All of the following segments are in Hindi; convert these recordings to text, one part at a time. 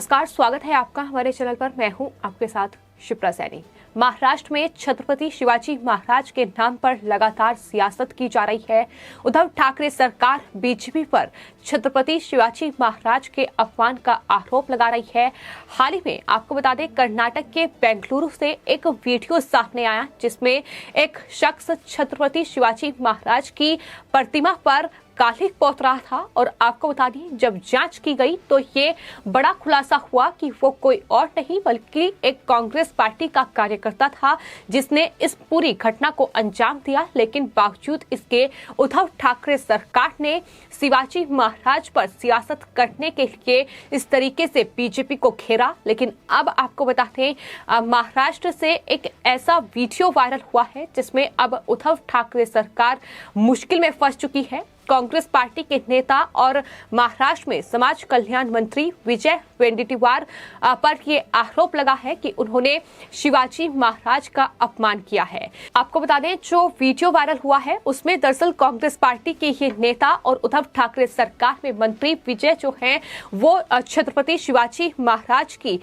नमस्कार, स्वागत है आपका हमारे चैनल पर। मैं हूं आपके साथ शिप्रा सैनी। महाराष्ट्र में छत्रपति शिवाजी महाराज के नाम पर लगातार सियासत की जा रही है। उद्धव ठाकरे सरकार बीजेपी पर छत्रपति शिवाजी महाराज के अपमान का आरोप लगा रही है। हाल ही में आपको बता दें, कर्नाटक के बेंगलुरु से एक वीडियो सामने आया जिसमें एक शख्स छत्रपति शिवाजी महाराज की प्रतिमा पर कालिक पोत रहा था। और आपको बता दें, जब जांच की गई तो ये बड़ा खुलासा हुआ कि वो कोई और नहीं बल्कि एक कांग्रेस पार्टी का कार्यकर्ता था जिसने इस पूरी घटना को अंजाम दिया। लेकिन बावजूद इसके उद्धव ठाकरे सरकार ने शिवाजी महाराज पर सियासत करने के लिए इस तरीके से बीजेपी को घेरा। लेकिन अब आपको बताते हैं, महाराष्ट्र से एक ऐसा वीडियो वायरल हुआ है जिसमें अब उद्धव ठाकरे सरकार मुश्किल में फंस चुकी है। कांग्रेस पार्टी के नेता और महाराष्ट्र में समाज कल्याण मंत्री विजय वडेट्टीवार पर यह आरोप लगा है कि उन्होंने शिवाजी महाराज का अपमान किया है। आपको बता दें, जो वीडियो वायरल हुआ है उसमें दरअसल कांग्रेस पार्टी के ये नेता और उद्धव ठाकरे सरकार में मंत्री विजय जो हैं वो छत्रपति शिवाजी महाराज की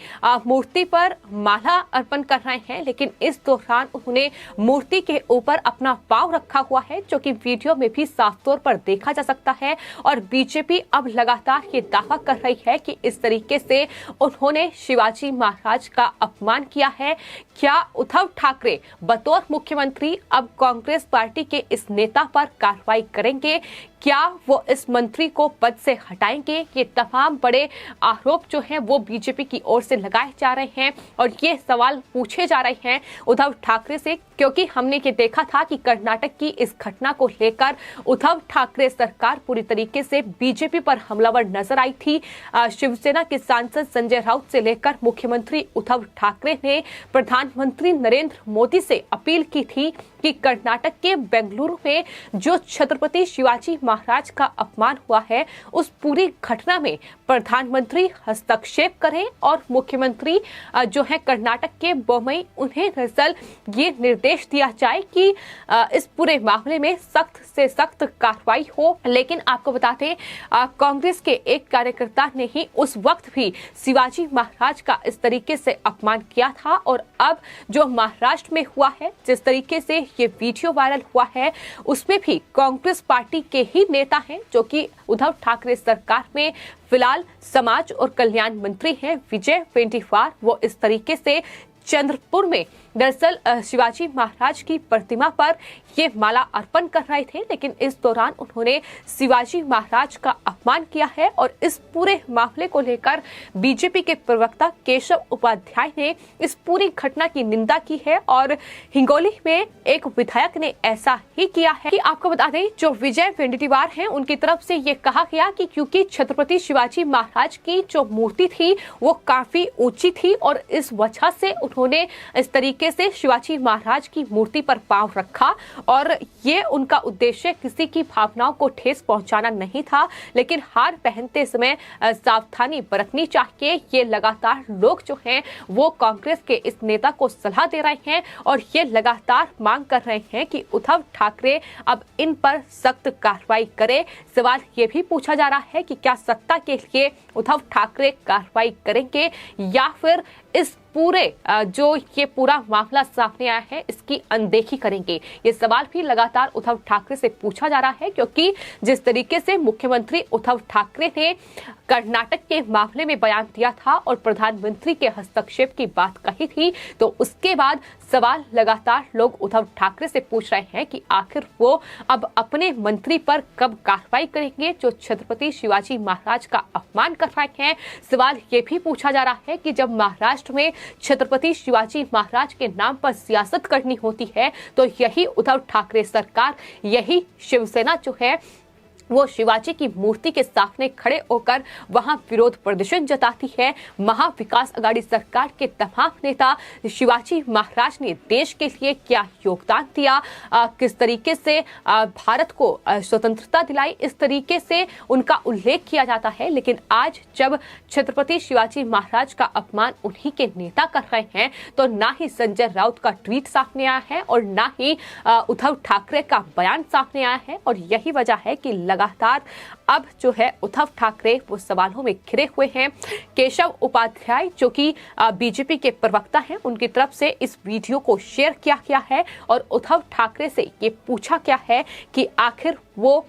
मूर्ति पर माला अर्पण कर रहे हैं। लेकिन इस दौरान उन्होंने मूर्ति के ऊपर अपना पांव रखा हुआ है, जो कि वीडियो में भी साफ तौर पर देखा जा सकता है। और बीजेपी अब लगातार ये दावा कर रही है कि इस तरीके से उन्होंने शिवाजी महाराज का अपमान किया है। क्या उद्धव ठाकरे बतौर मुख्यमंत्री अब कांग्रेस पार्टी के इस नेता पर कार्रवाई करेंगे? क्या वो इस मंत्री को पद से हटाएंगे? ये तमाम बड़े आरोप जो हैं वो बीजेपी की ओर से लगाए जा रहे हैं और ये सवाल पूछे जा रहे हैं उद्धव ठाकरे से, क्योंकि हमने ये देखा था कि कर्नाटक की इस घटना को लेकर उद्धव ठाकरे सरकार पूरी तरीके से बीजेपी पर हमलावर नजर आई थी। शिवसेना के सांसद संजय राउत से लेकर मुख्यमंत्री उद्धव ठाकरे ने प्रधानमंत्री नरेंद्र मोदी से अपील की थी कि कर्नाटक के बेंगलुरु में जो छत्रपति शिवाजी महाराज का अपमान हुआ है उस पूरी घटना में प्रधानमंत्री हस्तक्षेप करें और मुख्यमंत्री जो है कर्नाटक के बोम्मई, उन्हें दरअसल ये निर्देश दिया जाए कि इस पूरे मामले में सख्त से सख्त कार्रवाई हो। लेकिन आपको बताते हैं, कांग्रेस के एक कार्यकर्ता ने ही उस वक्त भी शिवाजी महाराज का इस तरीके से अपमान किया था। और अब जो महाराष्ट्र में हुआ है, जिस तरीके से ये वीडियो वायरल हुआ है, उसमें भी कांग्रेस पार्टी के ही नेता हैं जो कि उद्धव ठाकरे सरकार में फिलहाल समाज और कल्याण मंत्री हैं, विजय वडेट्टीवार। वो इस तरीके से चंद्रपुर में दरअसल शिवाजी महाराज की प्रतिमा पर ये माला अर्पण कर रहे थे। लेकिन इस दौरान उन्होंने शिवाजी महाराज का अपमान किया है और इस पूरे मामले को लेकर बीजेपी के प्रवक्ता केशव उपाध्याय ने इस पूरी घटना की निंदा की है। और हिंगोली में एक विधायक ने ऐसा ही किया है कि आपको बता दें, जो विजय वडेट्टीवार हैं उनकी तरफ से ये कहा गया कि क्योंकि छत्रपति शिवाजी महाराज की जो मूर्ति थी वो काफी ऊंची थी और इस वजह से उन्होंने इस तरीके से शिवाजी महाराज की मूर्ति पर पांव रखा और ये उनका उद्देश्य किसी की भावनाओं को ठेस पहुंचाना नहीं था। लेकिन हार पहनते समय सावधानी बरतनी चाहिए। ये लगातार लोग जो हैं वो कांग्रेस के इस नेता को सलाह दे रहे हैं और ये लगातार मांग कर रहे हैं कि उद्धव ठाकरे अब इन पर सख्त कार्रवाई करे। सवाल ये भी पूछा जा रहा है कि क्या सत्ता के लिए उद्धव ठाकरे कार्रवाई करेंगे या फिर इस पूरे जो ये पूरा मामला सामने आया है इसकी अनदेखी करेंगे। ये सवाल भी लगातार उद्धव ठाकरे से पूछा जा रहा है, क्योंकि जिस तरीके से मुख्यमंत्री उद्धव ठाकरे ने कर्नाटक के मामले में बयान दिया था और प्रधानमंत्री के हस्तक्षेप की बात कही थी, तो उसके बाद सवाल लगातार लोग उद्धव ठाकरे से पूछ रहे हैं कि आखिर वो अब अपने मंत्री पर कब कार्रवाई करेंगे जो छत्रपति शिवाजी महाराज का अपमान कर रहे हैं। सवाल ये भी पूछा जा रहा है कि जब महाराष्ट्र में छत्रपति शिवाजी महाराज के नाम पर सियासत करनी होती है तो यही उद्धव ठाकरे सरकार, यही शिवसेना जो है वो शिवाजी की मूर्ति के सामने खड़े होकर वहां विरोध प्रदर्शन जताती है। महाविकास आघाड़ी सरकार के तमाम नेता शिवाजी महाराज ने देश के लिए क्या योगदान दिया, किस तरीके से भारत को स्वतंत्रता दिलाई, इस तरीके से उनका उल्लेख किया जाता है। लेकिन आज जब छत्रपति शिवाजी महाराज का अपमान उन्हीं के नेता कर रहे हैं तो ना ही संजय राउत का ट्वीट सामने आया है और ना ही उद्धव ठाकरे का बयान सामने आया है। और यही वजह है कि लगातार अब जो है उद्धव ठाकरे वो सवालों में घिरे हुए हैं। केशव उपाध्याय जो कि बीजेपी के प्रवक्ता हैं, उनकी तरफ से इस वीडियो को शेयर किया गया है और उद्धव ठाकरे से ये पूछा गया है कि आखिर वो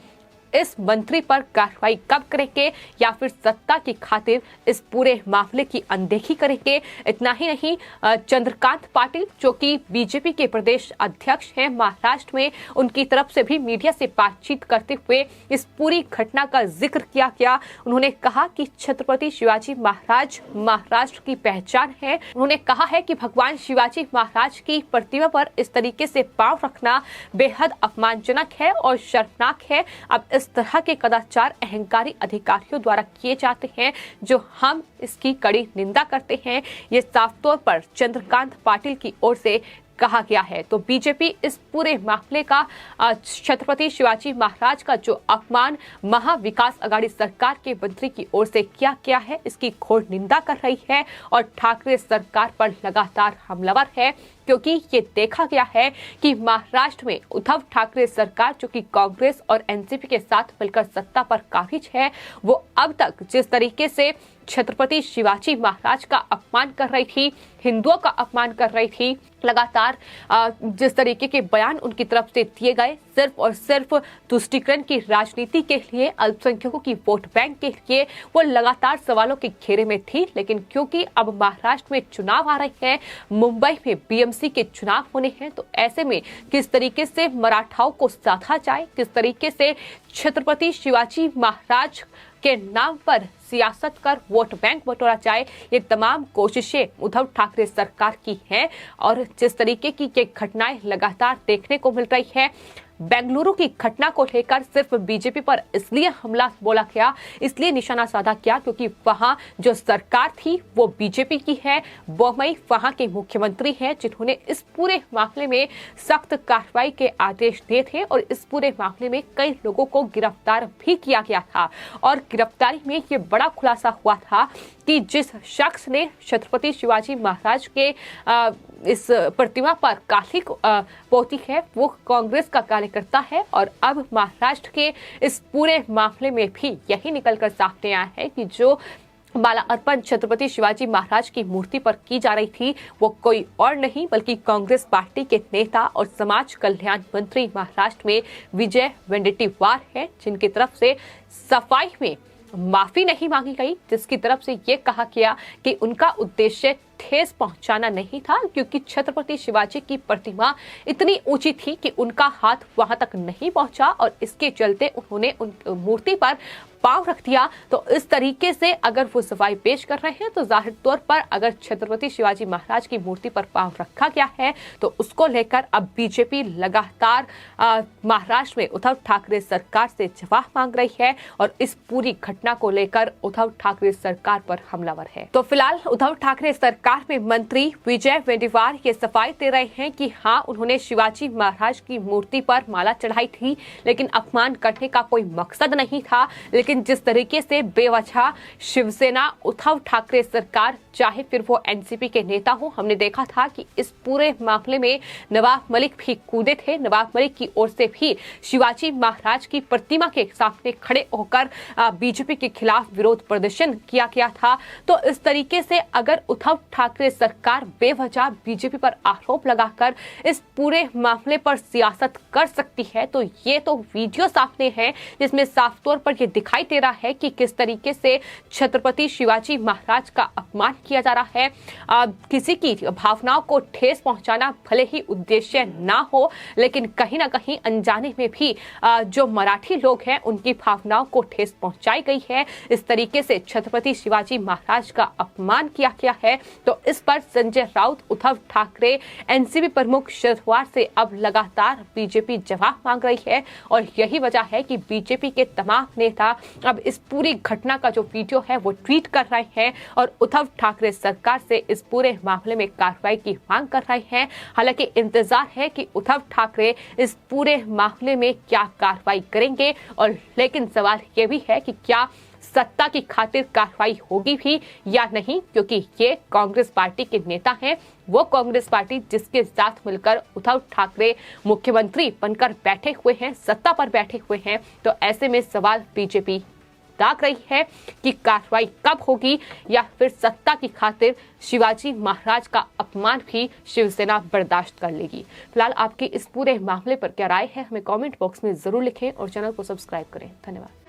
इस मंत्री पर कार्रवाई कब करेंगे या फिर सत्ता की खातिर इस पूरे मामले की अनदेखी करेंगे। इतना ही नहीं, चंद्रकांत पाटिल जो कि बीजेपी के प्रदेश अध्यक्ष हैं महाराष्ट्र में, उनकी तरफ से भी मीडिया से बातचीत करते हुए इस पूरी घटना का जिक्र किया गया। उन्होंने कहा कि छत्रपति शिवाजी महाराज महाराष्ट्र की पहचान है। उन्होंने कहा है कि भगवान शिवाजी महाराज की प्रतिमा पर इस तरीके से पांव रखना बेहद अपमानजनक है और शर्मनाक है। अब इस तरह के कदाचार अहंकारी अधिकारियों द्वारा किए जाते हैं, जो हम इसकी कड़ी निंदा करते हैं। ये साफ तौर पर चंद्रकांत पाटिल की ओर से कहा गया है। तो बीजेपी इस पूरे मामले का छत्रपति शिवाजी महाराज का जो अपमान महाविकास आघाड़ी सरकार के मंत्री की ओर से किया गया है, इसकी घोर निंदा कर रही है और ठाकरे सरकार पर लगातार हमलावर है, क्योंकि ये देखा गया है कि महाराष्ट्र में उद्धव ठाकरे सरकार जो कि कांग्रेस और एनसीपी के साथ मिलकर सत्ता पर काबिज है, वो अब तक जिस तरीके से छत्रपति शिवाजी महाराज का अपमान कर रही थी, हिंदुओं का अपमान कर रही थी, लगातार जिस तरीके के बयान उनकी तरफ से दिए गए सिर्फ और सिर्फ तुष्टीकरण की राजनीति के लिए, अल्पसंख्यकों की वोट बैंक के लिए, वो लगातार सवालों के घेरे में थी। लेकिन क्योंकि अब महाराष्ट्र में चुनाव आ रहे हैं, मुंबई में बीएमसी के चुनाव होने हैं, तो ऐसे में किस तरीके से मराठाओं को साधा जाए, किस तरीके से छत्रपति शिवाजी महाराज के नाम पर सियासत कर वोट बैंक बटोरा जाए, ये तमाम कोशिशें उद्धव ठाकरे सरकार की हैं। और जिस तरीके की ये घटनाएं लगातार देखने को मिल रही है, बेंगलुरु की घटना को लेकर सिर्फ बीजेपी पर इसलिए हमला बोला गया, इसलिए निशाना साधा किया क्योंकि वहां जो सरकार थी वो बीजेपी की है। बोम्मई वहां के मुख्यमंत्री हैं जिन्होंने इस पूरे मामले में सख्त कार्रवाई के आदेश दिए थे और इस पूरे मामले में कई लोगों को गिरफ्तार भी किया गया था। और गिरफ्तारी में ये बड़ा खुलासा हुआ था कि जिस शख्स ने छत्रपति शिवाजी महाराज के इस प्रतिमा पर काली पोती है, वो कांग्रेस का कार्यकर्ता है। और अब महाराष्ट्र के इस पूरे मामले में भी यही निकलकर सामने आया है कि जो माला अर्पण छत्रपति शिवाजी महाराज की मूर्ति पर की जा रही थी, वो कोई और नहीं बल्कि कांग्रेस पार्टी के नेता और समाज कल्याण मंत्री महाराष्ट्र में विजय वडेट्टीवार है, जिनकी तरफ से सफाई में माफी नहीं मांगी गई, जिसकी तरफ से ये कहा गया कि उनका उद्देश्य ठेस पहुंचाना नहीं था, क्योंकि छत्रपति शिवाजी की प्रतिमा इतनी ऊंची थी कि उनका हाथ वहां तक नहीं पहुंचा और इसके चलते उन्होंने उन मूर्ति पर पांव रख दिया। तो इस तरीके से अगर वो सफाई पेश कर रहे हैं तो जाहिर तौर पर अगर छत्रपति शिवाजी महाराज की मूर्ति पर पांव रखा गया है तो उसको लेकर अब बीजेपी लगातार महाराष्ट्र में उद्धव ठाकरे सरकार से जवाब मांग रही है और इस पूरी घटना को लेकर उद्धव ठाकरे सरकार पर हमलावर है। तो फिलहाल उद्धव ठाकरे सरकार में मंत्री विजय वडेट्टीवार ये सफाई दे रहे हैं कि हाँ, उन्होंने शिवाजी महाराज की मूर्ति पर माला चढ़ाई थी, लेकिन अपमान करने का कोई मकसद नहीं था। लेकिन जिस तरीके से बेवजह शिवसेना, उद्धव ठाकरे सरकार, चाहे फिर वो एनसीपी के नेता हो, हमने देखा था कि इस पूरे मामले में नवाब मलिक भी कूदे थे। नवाब मलिक की ओर से भी शिवाजी महाराज की प्रतिमा के सामने खड़े होकर बीजेपी के खिलाफ विरोध प्रदर्शन किया गया था। तो इस तरीके से अगर उद्धव ठाकरे सरकार बेवजह बीजेपी पर आरोप लगाकर इस पूरे मामले पर सियासत कर सकती है, तो ये तो वीडियो सामने है जिसमें साफ तौर पर यह दिखाई दे रहा है कि किस तरीके से छत्रपति शिवाजी महाराज का अपमान किया जा रहा है। किसी की भावनाओं को ठेस पहुंचाना भले ही उद्देश्य ना हो, लेकिन कहीं ना कहीं अनजाने में भी जो मराठी लोग हैं उनकी भावनाओं को ठेस पहुंचाई गई है। इस तरीके से छत्रपति शिवाजी महाराज का अपमान किया गया है। तो इस पर संजय राउत, उद्धव ठाकरे, एनसीपी प्रमुख शरद पवार से अब लगातार बीजेपी जवाब मांग रही है और यही वजह है कि बीजेपी के तमाम नेता अब इस पूरी घटना का जो वीडियो है वो ट्वीट कर रहे हैं और उद्धव ठाकरे सरकार से इस पूरे मामले में कार्रवाई की मांग कर रहे हैं। हालांकि इंतजार है कि उद्धव ठाकरे इस पूरे मामले में क्या कार्रवाई करेंगे, और लेकिन सवाल ये भी है कि क्या सत्ता की खातिर कार्रवाई होगी भी या नहीं, क्योंकि ये कांग्रेस पार्टी के नेता हैं, वो कांग्रेस पार्टी जिसके साथ मिलकर उद्धव ठाकरे मुख्यमंत्री बनकर बैठे हुए हैं, सत्ता पर बैठे हुए हैं। तो ऐसे में सवाल बीजेपी दाग रही है कि कार्रवाई कब होगी, या फिर सत्ता की खातिर शिवाजी महाराज का अपमान भी शिवसेना बर्दाश्त कर लेगी। फिलहाल आपकी इस पूरे मामले पर क्या राय है, हमें कमेंट बॉक्स में जरूर लिखें और चैनल को सब्सक्राइब करें। धन्यवाद।